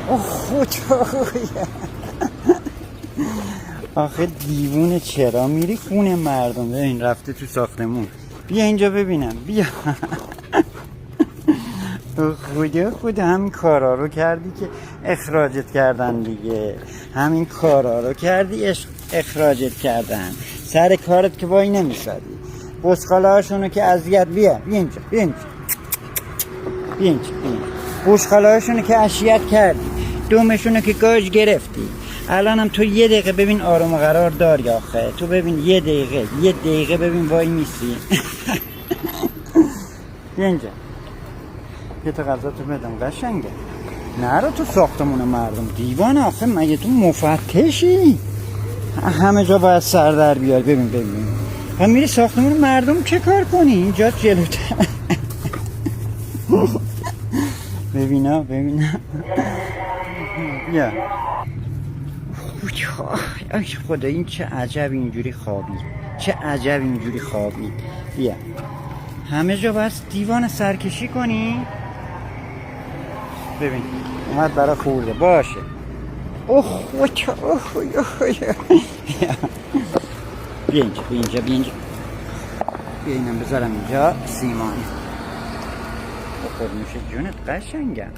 اوه خدایا. آخه دیوونه، چرا میری خونه مردم؟ ببین رفته تو ساختمون. بیا اینجا ببینم، بیا. خدا همین کارا رو کردی که اخراجت کردن دیگه. همین کارا رو کردی اخراجت کردن. سر کارت که وای نمیسادی. بسخاله هاشونو که اذیت. بیا اینجا، بیا اینجا، بیا اینجا. بسخاله هاشونو که اذیت کردی، دومشونو که گاج گرفتی. الانم تو یه دقیقه ببین آروم و قرار داری. آخه تو ببین یه دقیقه ببین وای میسی. بیا اینجا، یه تا غذا تو بدم قشنگه. نرو تو ساختمون مردم دیوانه. آخه مگه تو مفتشی؟ همه جا باید سر در بیار. ببین هم میری ساختمون مردم چه کار کنی؟ اینجا جلوتر. ببینا بیا. ای خدا، این چه عجب اینجوری خوابید. بیا، همه جا باید دیوانه سرکشی کنی. ببین اومد برای خورده باشه. اوه بیا اینجا. بیا اینم بذارم اینجا. سیمان بخور نوش جونت قشنگم.